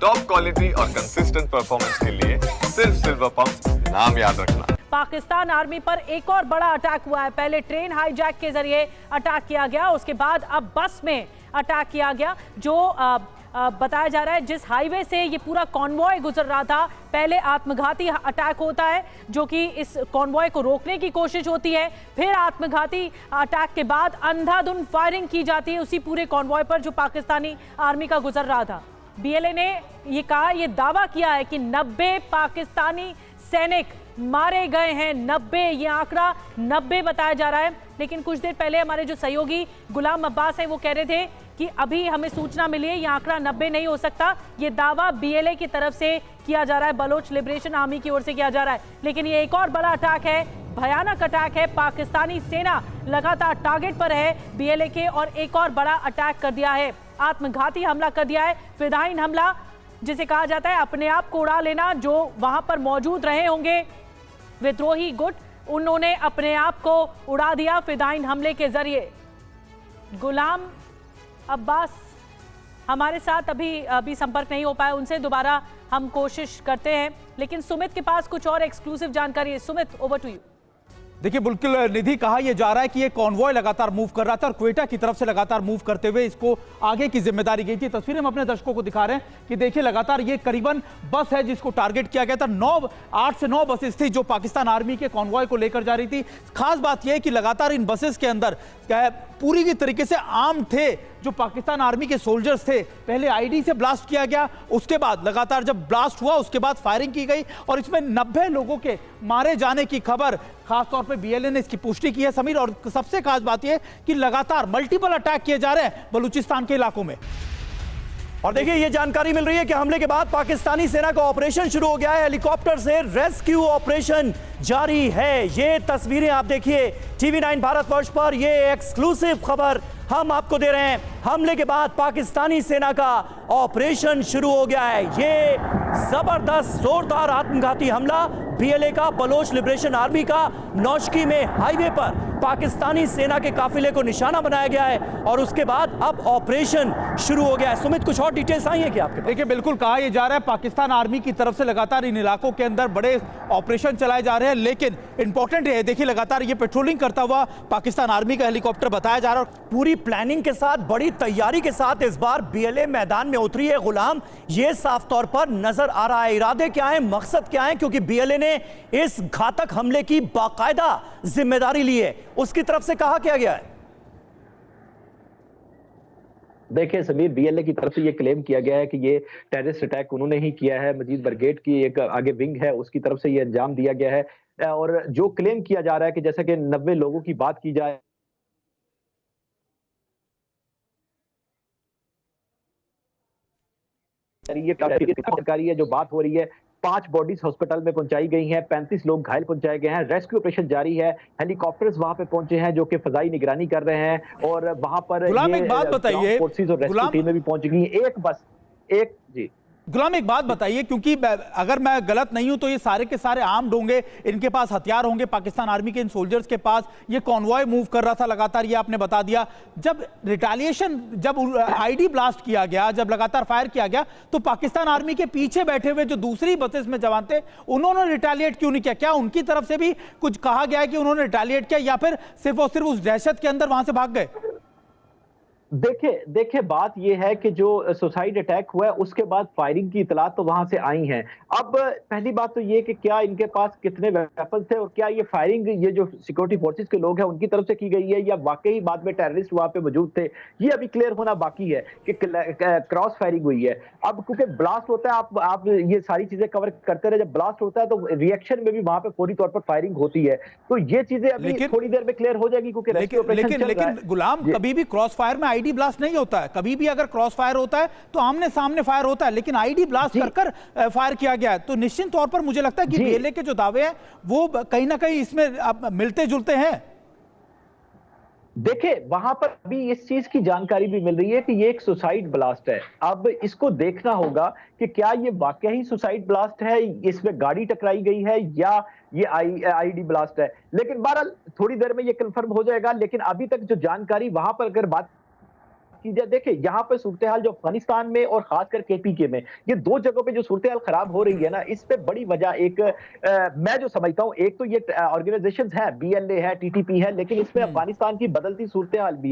Top quality और consistent performance के लिए सिर्फ सिल्वर पंप नाम याद रखना। पाकिस्तान आर्मी पर एक और बड़ा अटैक हुआ है। पहले ट्रेन हाईजैक के जरिए अटैक किया गया, उसके बाद अब बस में अटैक किया गया। जो बताया जा रहा है जिस हाईवे से ये पूरा कॉन्वॉय गुजर रहा था, पहले आत्मघाती अटैक होता है जो कि इस कॉन्वॉय को रोकने की कोशिश होती है, फिर आत्मघाती अटैक के बाद अंधाधुंध फायरिंग की जाती है उसी पूरे कॉन्वॉय पर जो पाकिस्तानी आर्मी का गुजर रहा था। बीएलए ने ये कहा, ये दावा किया है कि 90 पाकिस्तानी सैनिक मारे गए हैं। 90, ये आंकड़ा 90 बताया जा रहा है। लेकिन कुछ देर पहले हमारे जो सहयोगी गुलाम अब्बास हैं वो कह रहे थे कि अभी हमें सूचना मिली है, ये आंकड़ा 90 नहीं हो सकता। ये दावा बीएलए की तरफ से किया जा रहा है, बलोच लिबरेशन आर्मी की ओर से किया जा रहा है। लेकिन ये एक और बड़ा अटैक है, भयानक अटैक है। पाकिस्तानी सेना लगातार टारगेट पर है बीएलए के और एक और बड़ा अटैक कर दिया है, आत्मघाती हमला कर दिया है। फिदायीन हमला जिसे कहा जाता है, अपने आप को उड़ा लेना। जो वहां पर मौजूद रहे होंगे विद्रोही गुट, उन्होंने अपने आप को उड़ा दिया फिदायीन हमले के जरिए। गुलाम अब्बास हमारे साथ अभी संपर्क नहीं हो पाया उनसे, दोबारा हम कोशिश करते हैं। लेकिन सुमित के पास कुछ और एक्सक्लूसिव जानकारी है। Sumit, over to you. देखिए, बिल्कुल निधि, कहा यह जा रहा है कि ये कॉन्वॉय लगातार मूव कर रहा था और क्वेटा की तरफ से लगातार मूव करते हुए इसको आगे की जिम्मेदारी गई थी। तस्वीरें हम अपने दर्शकों को दिखा रहे हैं कि देखिए लगातार ये करीबन बस है जिसको टारगेट किया गया था। 8 से 9 बसेस थी जो पाकिस्तान आर्मी के कॉन्वॉय को लेकर जा रही थी। खास बात यह है कि लगातार इन बसेस के अंदर पूरी की तरीके से आर्म थे जो पाकिस्तान आर्मी के सोल्जर्स थे। पहले आईडी से ब्लास्ट किया गया, उसके बाद लगातार जब ब्लास्ट हुआ उसके बाद फायरिंग की गई और इसमें 90 लोगों के मारे जाने की खबर खासतौर पे बीएलए ने इसकी पुष्टि की है समीर। और सबसे खास बात यह कि लगातार मल्टीपल अटैक किए जा रहे हैं बलूचिस्तान के इलाकों में। और देखिए, ये जानकारी मिल रही है कि हमले के बाद पाकिस्तानी सेना का ऑपरेशन शुरू हो गया है। हेलीकॉप्टर से रेस्क्यू ऑपरेशन जारी है। ये तस्वीरें आप देखिए TV9 भारतवर्ष पर, ये एक्सक्लूसिव खबर हम आपको दे रहे हैं। हमले के बाद पाकिस्तानी सेना का ऑपरेशन शुरू हो गया है। ये जबरदस्त जोरदार आत्मघाती हमला बीएलए का, बलोच लिबरेशन आर्मी का, नौशकी में हाईवे पर पाकिस्तानी सेना के काफिले को निशाना बनाया गया है और उसके बाद अब ऑपरेशन शुरू हो गया है। सुमित, कुछ और डिटेल्स आई है क्या आपके पास? देखिए, बिल्कुल कहा यह जा रहा है पाकिस्तान आर्मी की तरफ से लगातार इन इलाकों के अंदर बड़े ऑपरेशन चलाए जा रहे हैं। लेकिन इंपॉर्टेंट है, देखिए लगातार ये पेट्रोलिंग करता हुआ पाकिस्तान आर्मी का हेलीकॉप्टर बताया जा रहा है। पूरी प्लानिंग के साथ, बड़ी तैयारी के साथ इस बार बीएलए मैदान में उतरी है। गुलाम, ये साफ तौर पर नजर आ रहा है। इरादे क्या है, मकसद क्या है? क्योंकि बीएलए ने इस घातक हमले की बाकायदा जिम्मेदारी ली है, उसकी तरफ से कहा क्या गया है? देखिए समीर, बीएलए की तरफ से ये क्लेम किया गया है कि ये टेररिस्ट अटैक उन्होंने ही किया है। मजीद ब्रिगेड की एक आगे विंग है, उसकी तरफ से ये अंजाम दिया गया है। और जो क्लेम किया जा रहा है कि जैसे कि 90 लोगों की बात की जाए, ये जानकारी है जो बात हो रही है। 5 बॉडीज हॉस्पिटल में पहुंचाई गई हैं, 35 लोग घायल पहुंचाए गए हैं। रेस्क्यू ऑपरेशन जारी है। हेलीकॉप्टर्स वहां पे पहुंचे हैं जो कि फजाई निगरानी कर रहे हैं और वहां पर गुलाम, एक बात बताइए, फोर्सेस और रेस्क्यू टीमें भी पहुंच गई हैं। जी गुलाम, एक बात बताइए, क्योंकि अगर मैं गलत नहीं हूं तो ये सारे के सारे आर्म्ड होंगे, इनके पास हथियार होंगे पाकिस्तान आर्मी के इन सोल्जर्स के पास। ये कॉन्वॉय मूव कर रहा था लगातार, ये आपने बता दिया। जब रिटेलिएशन, जब आईडी ब्लास्ट किया गया, जब लगातार फायर किया गया, तो पाकिस्तान आर्मी के पीछे बैठे हुए जो दूसरी बसेस में जवान थे उन्होंने रिटेलिएट क्यों नहीं किया? क्या उनकी तरफ से भी कुछ कहा गया है कि उन्होंने रिटेलिएट किया या फिर सिर्फ और सिर्फ उस दहशत के अंदर वहां से भाग गए? देखिए बात यह है कि जो सुसाइड अटैक हुआ है उसके बाद फायरिंग की इतला तो वहां से आई हैं। अब पहली बात तो ये कि क्या इनके पास कितने वेपन थे और क्या ये फायरिंग ये जो सिक्योरिटी फोर्सेस के लोग हैं उनकी तरफ से की गई है या वाकई बाद में टेररिस्ट वहां पे मौजूद थे, ये अभी क्लियर होना बाकी है कि क्रॉस फायरिंग हुई है। अब क्योंकि ब्लास्ट होता है, आप ये सारी चीजें कवर करते रहे, जब ब्लास्ट होता है तो रिएक्शन में भी वहां पे फौरी तौर पर फायरिंग होती है। तो ये चीजें अभी थोड़ी देर में क्लियर हो जाएगी क्योंकि लेकिन गुलाम, कभी भी क्रॉस फायर में आईडी ब्लास्ट नहीं होता है। कभी भी अगर क्रॉस फायर होता है तो आमने सामने फायर होता है, लेकिन आईडी ब्लास्ट कर फायर किया गया है। तो निश्चित तौर पर मुझे लगता है कि बीएलए के जो दावे हैं वो कहीं ना कहीं इसमें मिलते जुलते हैं। देखिए वहां पर अभी इस चीज की जानकारी भी मिल रही है कि ये एक सुसाइड ब्लास्ट है। अब इसको देखना होगा कि क्या ये वाकई ही सुसाइड ब्लास्ट है, इसमें गाड़ी टकराई गई है या ये आईडी ब्लास्ट है। लेकिन बहरहाल थोड़ी देर में ये कंफर्म हो जाएगा। लेकिन अभी तक जो जानकारी वहां पर अगर बात की जाए, देखिए यहाँ पे सूरत हाल जो अफगानिस्तान में और खासकर केपीके में, ये दो जगहों पे जो सूरत हाल खराब हो रही है ना, इस पे बड़ी वजह एक मैं जो समझता हूँ, एक तो ये ऑर्गेनाइजेशंस है, BLA है, TTP है, लेकिन इसमें अफगानिस्तान की बदलती सूरत हाल भी